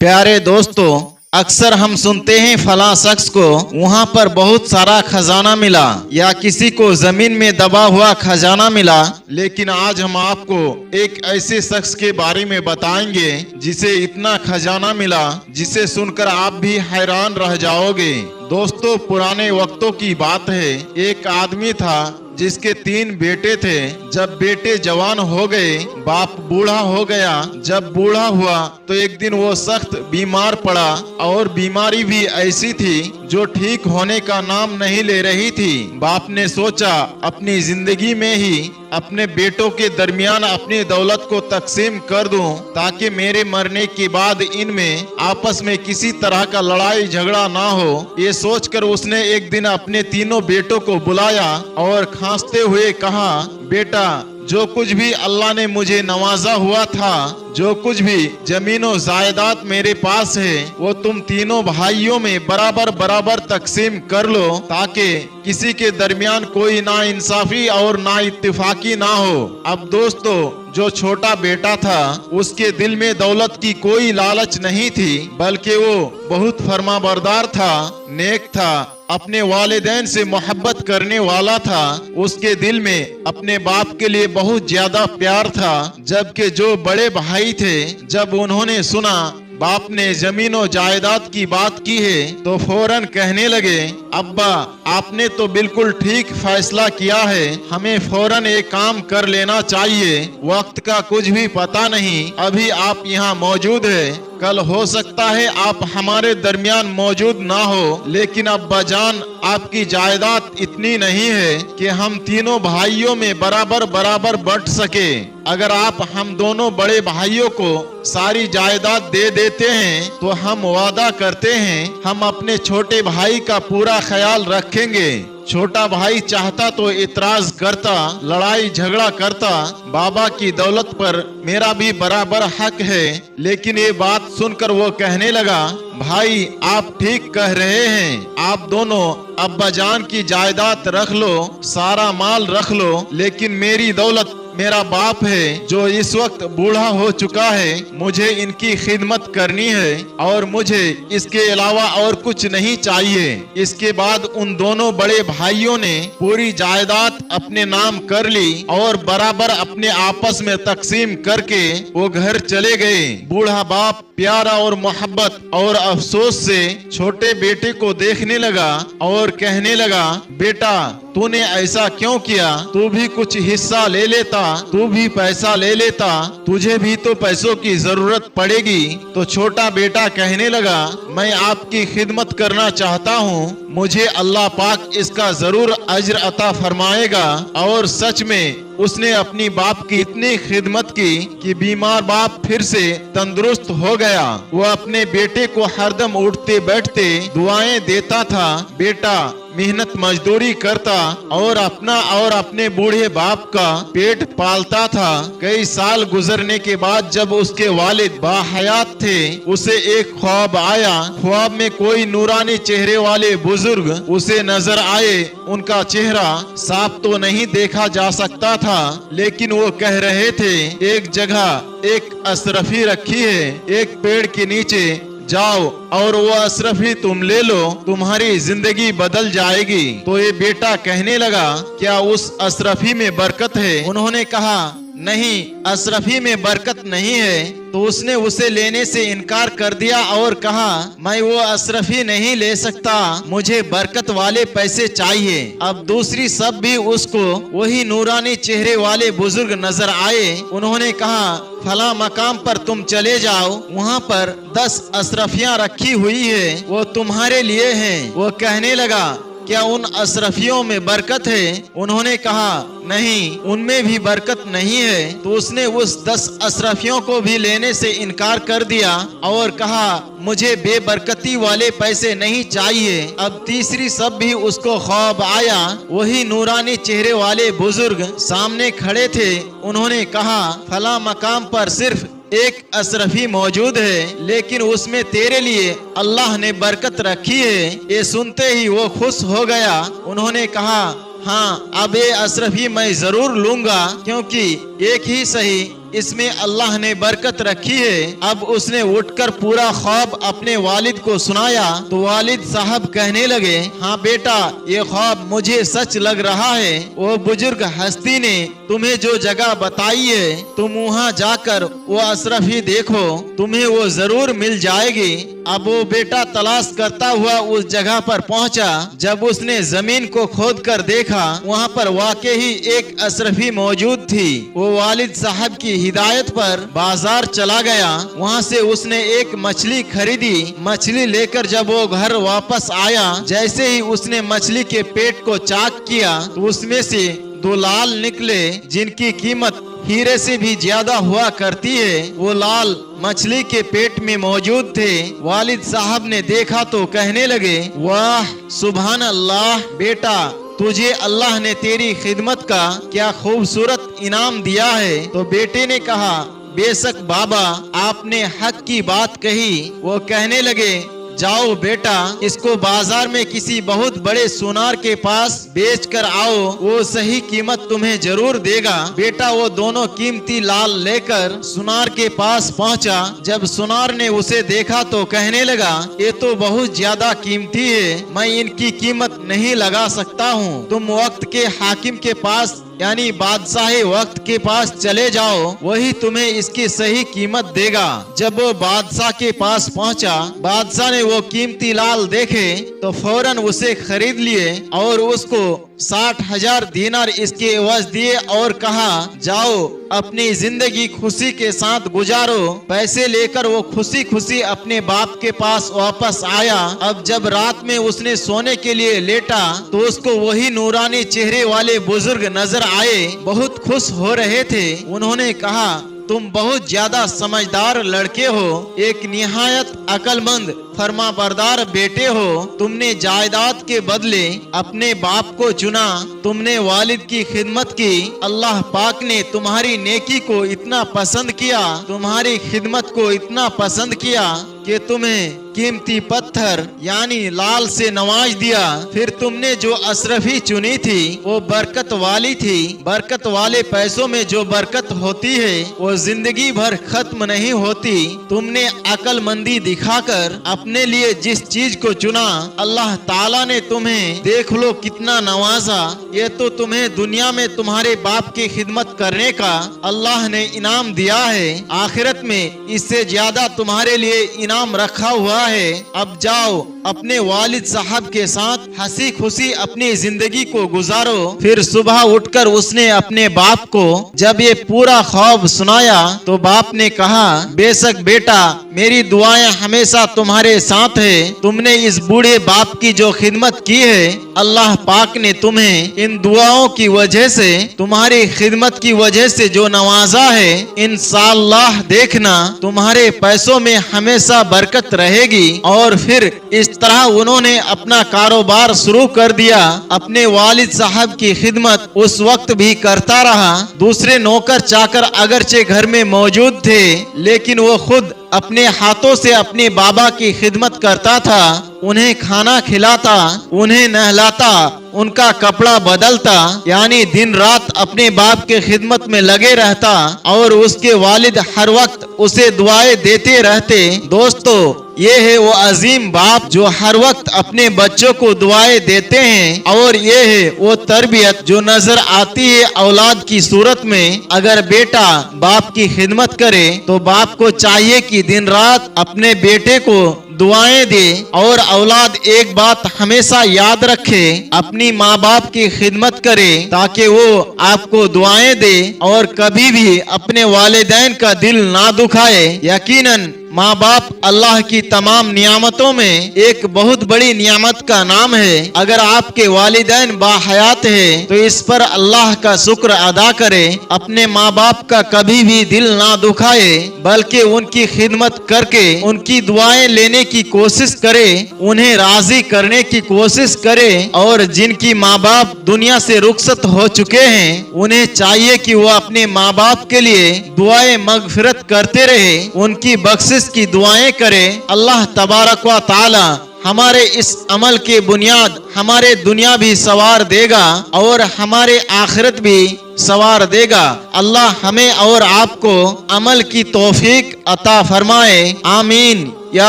प्यारे दोस्तों, अक्सर हम सुनते हैं फला शख्स को वहाँ पर बहुत सारा खजाना मिला या किसी को जमीन में दबा हुआ खजाना मिला। लेकिन आज हम आपको एक ऐसे शख्स के बारे में बताएंगे जिसे इतना खजाना मिला जिसे सुनकर आप भी हैरान रह जाओगे। दोस्तों, पुराने वक्तों की बात है। एक आदमी था जिसके 3 बेटे थे। जब बेटे जवान हो गए, बाप बूढ़ा हो गया। जब बूढ़ा हुआ तो एक दिन वो सख्त बीमार पड़ा और बीमारी भी ऐसी थी जो ठीक होने का नाम नहीं ले रही थी। बाप ने सोचा अपनी जिंदगी में ही अपने बेटों के दरमियान अपनी दौलत को तकसीम कर दूं ताकि मेरे मरने के बाद इनमें आपस में किसी तरह का लड़ाई झगड़ा ना हो। ये सोचकर उसने एक दिन अपने तीनों बेटों को बुलाया और खांसते हुए कहा, बेटा, जो कुछ भी अल्लाह ने मुझे नवाजा हुआ था, जो कुछ भी जमीनों जायदाद मेरे पास है, वो तुम तीनों भाइयों में बराबर बराबर तकसीम कर लो ताकि किसी के दरमियान कोई ना इंसाफी और ना इत्तेफाकी ना हो। अब दोस्तों, जो छोटा बेटा था उसके दिल में दौलत की कोई लालच नहीं थी, बल्कि वो बहुत फरमाबरदार था, नेक था, अपने वालिदैन से मोहब्बत करने वाला था। उसके दिल में अपने बाप के लिए बहुत ज्यादा प्यार था। जबकि जो बड़े भाई थे, जब उन्होंने सुना बाप ने जमीन और जायदाद की बात की है तो फौरन कहने लगे, अब्बा, आपने तो बिल्कुल ठीक फैसला किया है, हमें फौरन एक काम कर लेना चाहिए। वक्त का कुछ भी पता नहीं, अभी आप यहाँ मौजूद है, कल हो सकता है आप हमारे दरमियान मौजूद ना हो। लेकिन अब्बा जान, आपकी जायदाद इतनी नहीं है कि हम तीनों भाइयों में बराबर बराबर बंट सके। अगर आप हम दोनों बड़े भाइयों को सारी जायदाद दे देते हैं तो हम वादा करते हैं हम अपने छोटे भाई का पूरा ख्याल रखेंगे। छोटा भाई चाहता तो इतराज करता, लड़ाई झगड़ा करता, बाबा की दौलत पर मेरा भी बराबर हक है। लेकिन ये बात सुनकर वो कहने लगा, भाई, आप ठीक कह रहे हैं, आप दोनों अब्बा जान की जायदाद रख लो, सारा माल रख लो, लेकिन मेरी दौलत मेरा बाप है जो इस वक्त बूढ़ा हो चुका है, मुझे इनकी खिदमत करनी है और मुझे इसके अलावा और कुछ नहीं चाहिए। इसके बाद उन दोनों बड़े भाइयों ने पूरी जायदाद अपने नाम कर ली और बराबर अपने आपस में तकसीम करके वो घर चले गए। बूढ़ा बाप प्यारा और मोहब्बत और अफसोस से छोटे बेटे को देखने लगा और कहने लगा, बेटा, तूने ऐसा क्यों किया? तू भी कुछ हिस्सा ले लेता, तू भी पैसा ले लेता, तुझे भी तो पैसों की जरूरत पड़ेगी। तो छोटा बेटा कहने लगा, मैं आपकी खिदमत करना चाहता हूँ, मुझे अल्लाह पाक इसका जरूर अज्र अता फरमाएगा। और सच में उसने अपनी बाप की इतनी खिदमत की कि बीमार बाप फिर से तंदुरुस्त हो गया। वो अपने बेटे को हरदम उठते बैठते दुआएं देता था। बेटा मेहनत मजदूरी करता और अपना और अपने बूढ़े बाप का पेट पालता था। कई साल गुजरने के बाद जब उसके वालिद बाहयात थे, उसे एक ख्वाब आया। ख्वाब में कोई नूरानी चेहरे वाले बुजुर्ग उसे नजर आए। उनका चेहरा साफ तो नहीं देखा जा सकता था, लेकिन वो कह रहे थे, एक जगह एक अशरफी रखी है, एक पेड़ के नीचे जाओ और वो अशरफी तुम ले लो, तुम्हारी जिंदगी बदल जाएगी। तो ये बेटा कहने लगा, क्या उस अशरफी में बरकत है? उन्होंने कहा, नहीं, अशरफी में बरकत नहीं है। तो उसने उसे लेने से इनकार कर दिया और कहा, मैं वो अशरफी नहीं ले सकता, मुझे बरकत वाले पैसे चाहिए। अब दूसरी सब भी उसको वही नूरानी चेहरे वाले बुजुर्ग नजर आए। उन्होंने कहा, फला मकाम पर तुम चले जाओ, वहाँ पर 10 अशरफियाँ रखी हुई है, वो तुम्हारे लिए हैं। वो कहने लगा, क्या उन अशरफियों में बरकत है? उन्होंने कहा, नहीं, उनमें भी बरकत नहीं है। तो उसने उस 10 अशरफियों को भी लेने से इनकार कर दिया और कहा, मुझे बेबरकती वाले पैसे नहीं चाहिए। अब तीसरी सब भी उसको ख्वाब आया। वही नूरानी चेहरे वाले बुजुर्ग सामने खड़े थे। उन्होंने कहा, फला मकाम पर सिर्फ एक अशरफी मौजूद है, लेकिन उसमें तेरे लिए अल्लाह ने बरकत रखी है। ये सुनते ही वो खुश हो गया। उन्होंने कहा, हाँ, अब ये अशरफी मैं जरूर लूंगा, क्योंकि एक ही सही اس میں اللہ نے برکت رکھی ہے۔ اب اس نے اٹھ کر پورا خواب اپنے والد کو سنایا تو والد صاحب کہنے لگے، ہاں بیٹا، یہ خواب مجھے سچ لگ رہا ہے۔ وہ بزرگ ہستی نے تمہیں جو جگہ بتائی ہے تم وہاں جا کر وہ اشرفی دیکھو، تمہیں وہ ضرور مل جائے گی۔ اب وہ بیٹا تلاش کرتا ہوا اس جگہ پر پہنچا۔ جب اس نے زمین کو کھود کر دیکھا وہاں پر واقعی ایک اشرفی موجود تھی۔ وہ والد صاحب کی ہدایت پر بازار چلا گیا، وہاں سے اس نے ایک مچھلی خریدی۔ مچھلی لے کر جب وہ گھر واپس آیا، جیسے ہی اس نے مچھلی کے پیٹ کو چاک کیا تو اس میں سے 2 لال نکلے جن کی قیمت ہیرے سے بھی زیادہ ہوا کرتی ہے۔ وہ لال مچھلی کے پیٹ میں موجود تھے۔ والد صاحب نے دیکھا تو کہنے لگے، واہ سبحان اللہ، بیٹا تجھے اللہ نے تیری خدمت کا کیا خوبصورت انعام دیا ہے۔ تو بیٹے نے کہا، بے شک بابا آپ نے حق کی بات کہی۔ وہ کہنے لگے، جاؤ بیٹا اس کو بازار میں کسی بہت بڑے سونار کے پاس بیچ کر آؤ، وہ صحیح قیمت تمہیں ضرور دے گا۔ بیٹا وہ دونوں قیمتی لال لے کر سونار کے پاس پہنچا۔ جب سونار نے اسے دیکھا تو کہنے لگا، یہ تو بہت زیادہ قیمتی ہے، میں ان کی قیمت نہیں لگا سکتا ہوں۔ تم وقت کے حاکم کے پاس یعنی بادشاہ وقت کے پاس چلے جاؤ، وہی تمہیں اس کی صحیح قیمت دے گا۔ جب وہ بادشاہ کے پاس پہنچا، بادشاہ نے وہ قیمتی لال دیکھے تو فوراً اسے خرید لیے اور اس کو 60,000 دینار اس کے عوض دیے اور کہا، جاؤ اپنی زندگی خوشی کے ساتھ گزارو۔ پیسے لے کر وہ خوشی خوشی اپنے باپ کے پاس واپس آیا۔ اب جب رات میں اس نے سونے کے لیے لیٹا تو اس کو وہی نورانی چہرے والے بزرگ نظر آئے، بہت خوش ہو رہے تھے۔ انہوں نے کہا، تم بہت زیادہ سمجھدار لڑکے ہو، ایک نہایت عقل مند فرما بردار بیٹے ہو۔ تم نے جائیداد کے بدلے اپنے باپ کو چنا، تم نے والد کی خدمت کی، اللہ پاک نے تمہاری نیکی کو اتنا پسند کیا، تمہاری خدمت کو اتنا پسند کیا کہ تمہیں قیمتی پتھر یعنی لال سے نواز دیا۔ پھر تم نے جو اشرفی چنی تھی وہ برکت والی تھی۔ برکت والے پیسوں میں جو برکت ہوتی ہے وہ زندگی بھر ختم نہیں ہوتی۔ تم نے عقل مندی دکھا کر اپنے لیے جس چیز کو چنا، اللہ تعالیٰ نے تمہیں دیکھ لو کتنا نوازا۔ یہ تو تمہیں دنیا میں تمہارے باپ کی خدمت کرنے کا اللہ نے انعام دیا ہے، آخرت میں اس سے زیادہ تمہارے لیے انعام رکھا ہوا ہے۔ اب جاؤ اپنے والد صاحب کے ساتھ ہنسی خوشی اپنی زندگی کو گزارو۔ پھر صبح اٹھ کر اس نے اپنے باپ کو جب یہ پورا خواب سنایا تو باپ نے کہا، بے شک بیٹا میری دعائیں ہمیشہ تمہارے ساتھ ہے۔ تم نے اس بوڑھے باپ کی جو خدمت کی ہے، اللہ پاک نے تمہیں ان دعاؤں کی وجہ سے، تمہاری خدمت کی وجہ سے جو نوازا ہے، انشاءاللہ دیکھنا تمہارے پیسوں میں ہمیشہ برکت رہے گی۔ اور پھر اس طرح انہوں نے اپنا کاروبار شروع کر دیا۔ اپنے والد صاحب کی خدمت اس وقت بھی کرتا رہا۔ دوسرے نوکر چاکر اگرچہ گھر میں موجود تھے لیکن وہ خود اپنے ہاتھوں سے اپنے بابا کی خدمت کرتا تھا، انہیں کھانا کھلاتا، انہیں نہلاتا، ان کا کپڑا بدلتا، یعنی دن رات اپنے باپ کے خدمت میں لگے رہتا اور اس کے والد ہر وقت اسے دعائیں دیتے رہتے۔ دوستو یہ ہے وہ عظیم باپ جو ہر وقت اپنے بچوں کو دعائیں دیتے ہیں، اور یہ ہے وہ تربیت جو نظر آتی ہے اولاد کی صورت میں۔ اگر بیٹا باپ کی خدمت کرے تو باپ کو چاہیے کہ دن رات اپنے بیٹے کو دعائیں دے، اور اولاد ایک بات ہمیشہ یاد رکھے، اپنی ماں باپ کی خدمت کرے تاکہ وہ آپ کو دعائیں دے اور کبھی بھی اپنے والدین کا دل نہ دکھائے۔ یقیناً ماں باپ اللہ کی تمام نعمتوں میں ایک بہت بڑی نعمت کا نام ہے۔ اگر آپ کے والدین باحیات ہیں تو اس پر اللہ کا شکر ادا کرے، اپنے ماں باپ کا کبھی بھی دل نہ دکھائے بلکہ ان کی خدمت کر کے ان کی دعائیں لینے کی کوشش کرے، انہیں راضی کرنے کی کوشش کرے، اور جن کی ماں باپ دنیا سے رخصت ہو چکے ہیں انہیں چاہیے کہ وہ اپنے ماں باپ کے لیے دعائیں مغفرت کرتے رہے، ان کی بخشش کی دعائیں کرے۔ اللہ تبارک و تعالی हमारे इस अमल की बुनियाद हमारे दुनिया भी सवार देगा और हमारे आखिरत भी सवार देगा। अल्लाह हमें और आपको अमल की तौफीक अता फरमाए, आमीन या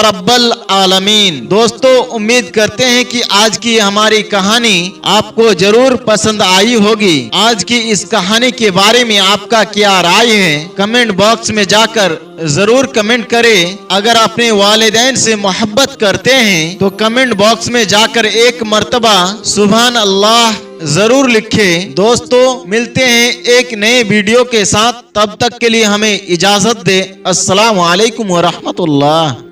रब्बल आलमीन। दोस्तों, उम्मीद करते हैं कि आज की हमारी कहानी आपको जरूर पसंद आई होगी। आज की इस कहानी के बारे में आपका क्या राय है, कमेंट बॉक्स में जाकर जरूर कमेंट करें। अगर अपने वालिदैन से मोहब्बत करते हैं तो कमेंट बॉक्स में जाकर एक मर्तबा सुभान अल्लाह जरूर लिखें। दोस्तों, मिलते हैं एक नए वीडियो के साथ, तब तक के लिए हमें इजाजत दे। अस्सलाम वालेकुम व रहमतुल्लाह।